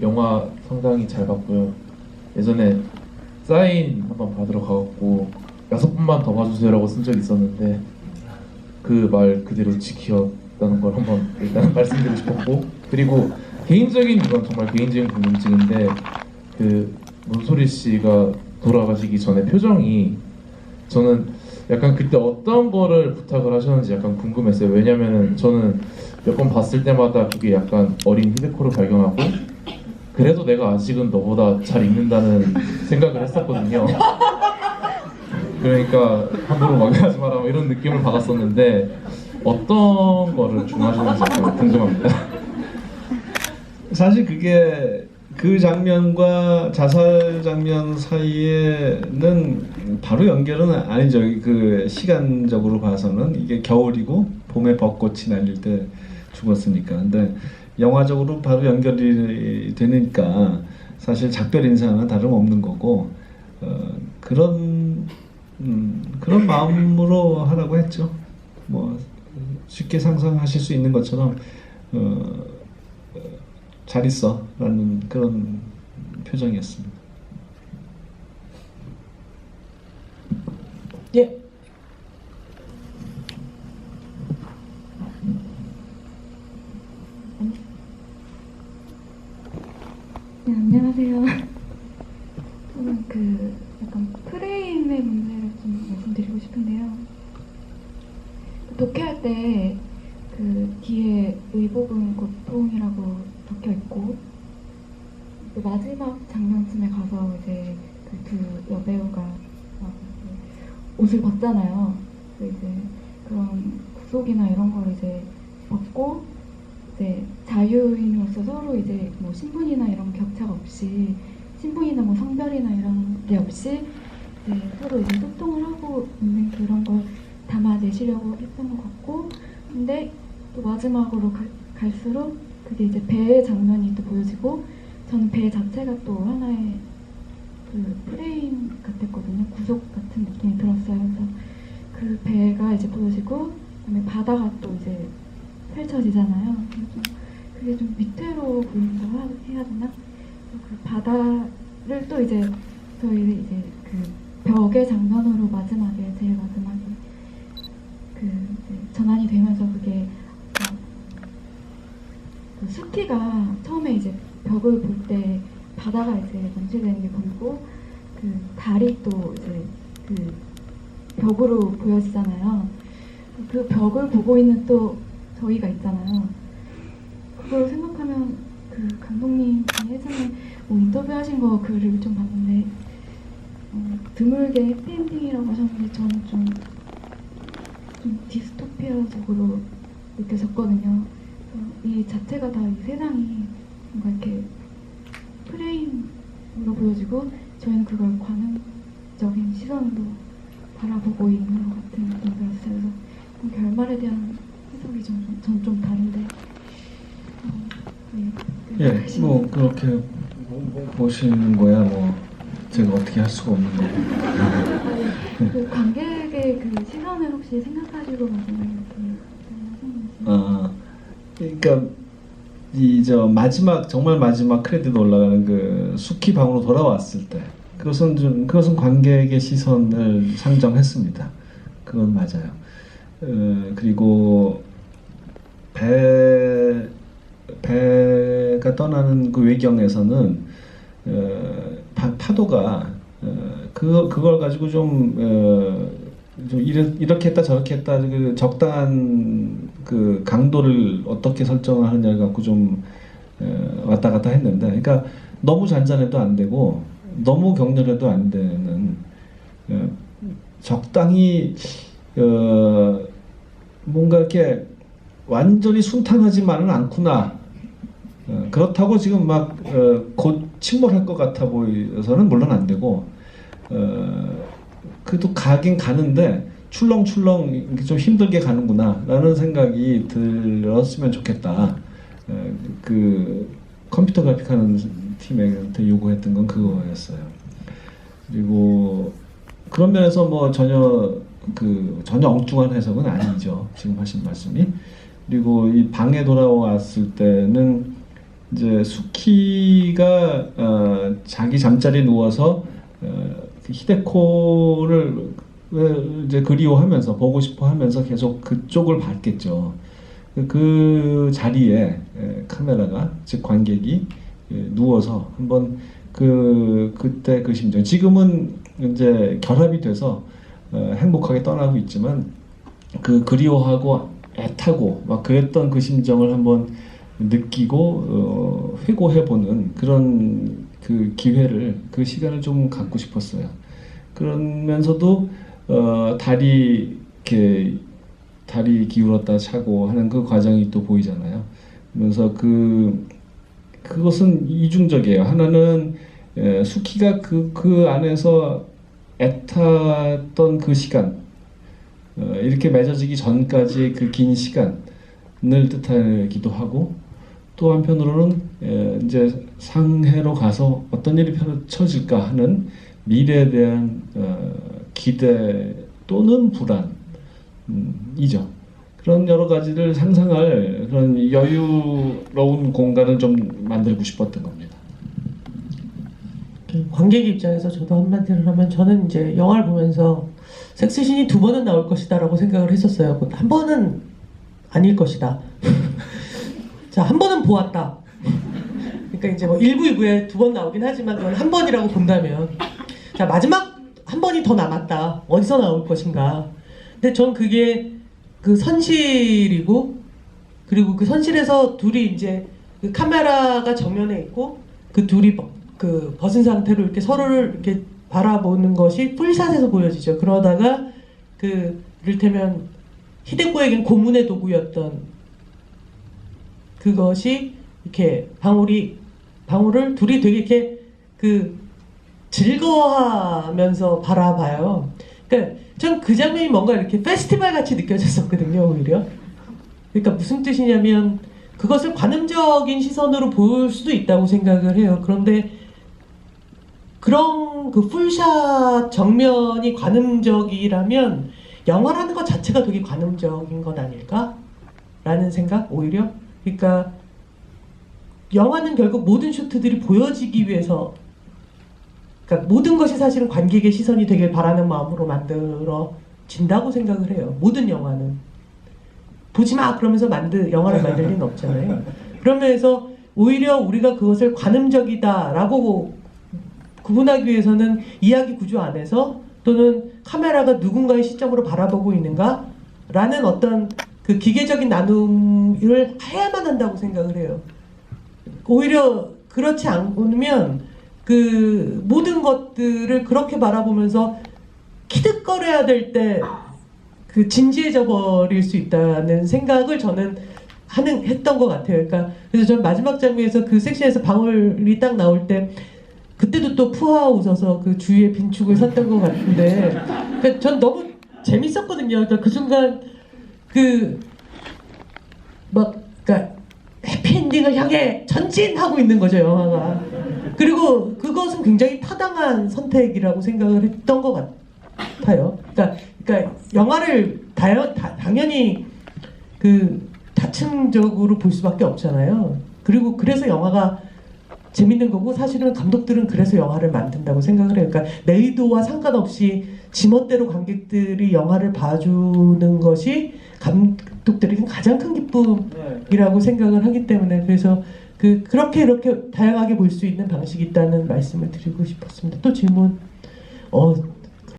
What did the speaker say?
영화 상당히 잘 봤고요. 예전에 사인 한번 받으러 가갖고 6번만 더 봐주세요라고 쓴 적이 있었는데 그 말 그대로 지켰다는 걸 한번 일단 말씀드리고 싶었고, 그리고 개인적인, 이건 정말 개인적인 궁금증인데 그 문소리 씨가 돌아가시기 전에 표정이, 저는 약간 그때 어떤 거를 부탁을 하셨는지 약간 궁금했어요. 왜냐면은 저는 몇 번 봤을 때마다 그게 약간 어린 히데코를 발견하고 그래도 내가 아직은 너보다 잘 읽는다는 생각을 했었거든요. 그러니까 함부로 막하지 마라 뭐 이런 느낌을 받았었는데 어떤 거를 중요하셨는지 약간 궁금합니다. 사실 그게 그 장면과 자살 장면 사이에는 바로 연결은 아니죠. 그 시간적으로 봐서는 이게 겨울이고 봄에 벚꽃이 날릴 때 죽었으니까. 근데 영화적으로 바로 연결이 되니까 사실 작별 인사는 다름없는 거고, 그런 마음으로 하라고 했죠. 뭐 쉽게 상상하실 수 있는 것처럼 잘 있어 라는 그런 표정이었습니다. 예. 네, 안녕하세요. 저는 그 약간 프레임의 문제를 좀 말씀드리고 싶은데요. 독해할 때 그 뒤에 의복은 고통이라고 적혀 있고, 그 마지막 장면쯤에 가서 이제 그 두 여배우가 막 옷을 벗잖아요. 그래서 이제 그런 구속이나 이런 걸 이제 벗고 이제 자유인으로서 서로 이제 뭐 신분이나 이런 격차가 없이, 신분이나 뭐 성별이나 이런 게 없이 이제 서로 이제 소통을 하고 있는 그런 걸 담아내시려고 했던 것 같고, 근데 또 마지막으로 갈수록 그게 이제 배의 장면이 또 보여지고, 저는 배 자체가 또 하나의 그 프레임 같았거든요. 구속 같은 느낌이 들었어요. 그래서 그 배가 이제 보여지고, 그다음에 바다가 또 이제 펼쳐지잖아요. 그게 좀 위태로워 보인다고 해야 되나? 그 바다를 또 이제 저희 이제 그 벽의 장면으로 마지막에, 제일 마지막에 그 이제 전환이 되면서 그게 그 수키가 처음에 이제 벽을 볼 때 바다가 이제 전체되는 게 보이고, 그 달이 또 이제 그 벽으로 보여지잖아요. 그 벽을 보고 있는 또 저희가 있잖아요. 그걸 생각하면 그 감독님이 예전에 뭐 인터뷰하신 거 글을 좀 봤는데 드물게 해피엔딩이라고 하셨는데 저는 좀 디스토피아적으로 느껴졌거든요. 이 자체가 다 이 세상이 뭔가 이렇게 프레임으로 보여지고 저희는 그걸 관음적인 시선으로 바라보고 있는 것 같은 느낌이 들었어요. 그래서 결말에 대한 해석이 전 좀 다른데 예, 뭐 그렇게 보시는 거야 뭐 제가 어떻게 할 수가 없는 거고. 그 관객의 그 시선을 혹시 생각하시고 마지막에 이렇게 하셨는지. 그러니까 이 저 마지막, 정말 마지막 크레딧 올라가는 그 수키 방으로 돌아왔을 때 그것은 관객의 시선을 상정했습니다. 그건 맞아요. 그리고 배가 떠나는 그 외경에서는 파도가 그걸 가지고 좀 이렇게 했다 저렇게 했다, 그 적당한 그 강도를 어떻게 설정하느냐를 갖고 좀 왔다 갔다 했는데, 그러니까 너무 잔잔해도 안 되고 너무 격렬해도 안 되는 적당히 뭔가 이렇게 완전히 순탄하지만은 않구나. 그렇다고 지금 막 곧 침몰할 것 같아 보여서는 물론 안 되고, 그래도 가긴 가는데 출렁출렁 이렇게 좀 힘들게 가는구나 라는 생각이 들었으면 좋겠다. 그 컴퓨터 그래픽하는 팀한테 요구했던 건 그거였어요. 그리고 그런 면에서 뭐 전혀 엉뚱한 해석은 아니죠, 지금 하신 말씀이. 그리고 이 방에 돌아왔을 때는 이제 수키가 자기 잠자리에 누워서 그 히데코를 이제 그리워하면서 보고 싶어하면서 계속 그쪽을 봤겠죠. 그 자리에 카메라가 즉 관객이 누워서 한번 그때 그 심정, 지금은 이제 결합이 돼서 행복하게 떠나고 있지만 그 그리워하고 애타고 막 그랬던 그 심정을 한번 느끼고 회고해보는 그런 그 기회를, 그 시간을 좀 갖고 싶었어요. 그러면서도 달이 이렇게 달이 기울었다 차고 하는 그 과정이 또 보이잖아요. 그래서 그것은 이중적이에요. 하나는 수키가 그 안에서 애탔던 그 시간, 이렇게 맺어지기 전까지 그 긴 시간을 뜻하기도 하고, 또 한편으로는 이제 상해로 가서 어떤 일이 펼쳐질까 하는 미래에 대한 기대 또는 불안이죠. 그런 여러 가지를 상상할 그런 여유로운 공간을 좀 만들고 싶었던 겁니다. 관객 입장에서 저도 한마디를 하면, 저는 이제 영화를 보면서 섹스신이 2번은 나올 것이다라고 생각을 했었어요. 한 번은 아닐 것이다. 자, 한 번은 보았다. 그러니까 이제 뭐 1부, 2부에 2번 나오긴 하지만 그건 한 번이라고 본다면, 자, 마지막 한 번이 더 남았다. 어디서 나올 것인가. 근데 전 그게 그 선실이고, 그리고 그 선실에서 둘이 이제 그 카메라가 정면에 있고 그 둘이 그 벗은 상태로 이렇게 서로를 이렇게 바라보는 것이 풀샷에서 보여지죠. 그러다가 그 이를테면 히데코에겐 고문의 도구였던 그것이 이렇게 방울을 둘이 되게 이렇게 그 즐거워하면서 바라봐요. 그러니까 전 그 장면이 뭔가 이렇게 페스티벌 같이 느껴졌었거든요, 오히려. 그러니까 무슨 뜻이냐면 그것을 관음적인 시선으로 볼 수도 있다고 생각을 해요. 그런데 그런 그 풀샷 정면이 관음적이라면 영화라는 것 자체가 되게 관음적인 것 아닐까? 라는 생각, 오히려. 그러니까 영화는 결국 모든 쇼트들이 보여지기 위해서, 그러니까 모든 것이 사실은 관객의 시선이 되길 바라는 마음으로 만들어진다고 생각을 해요. 모든 영화는. 보지 마! 그러면서 영화를 만들 리는 없잖아요. 그러면서 오히려 우리가 그것을 관음적이다라고 구분하기 위해서는 이야기 구조 안에서, 또는 카메라가 누군가의 시점으로 바라보고 있는가? 라는 어떤 그 기계적인 나눔을 해야만 한다고 생각을 해요. 오히려 그렇지 않으면 그 모든 것들을 그렇게 바라보면서 키득거려야 될 때 그 진지해져 버릴 수 있다는 생각을 저는 했던 것 같아요. 그러니까 그래서 전 마지막 장면에서 그 섹션에서 방울이 딱 나올 때 그때도 또 푸하 웃어서 그 주위에 빈축을 샀던 것 같은데, 그러니까 전 너무 재밌었거든요. 그러니까 그 순간 그러니까 해피엔딩을 향해 전진하고 있는 거죠, 영화가. 그리고 그것은 굉장히 타당한 선택이라고 생각을 했던 것 같아요. 그러니까 영화를 당연히 그 다층적으로 볼 수밖에 없잖아요. 그리고 그래서 영화가 재밌는 거고, 사실은 감독들은 그래서 영화를 만든다고 생각을 해요. 그러니까 내 의도와 상관없이 지멋대로 관객들이 영화를 봐주는 것이 감독들에게 가장 큰 기쁨이라고 생각을 하기 때문에, 그래서 그렇게 이렇게 다양하게 볼 수 있는 방식이 있다는 말씀을 드리고 싶었습니다. 또 질문.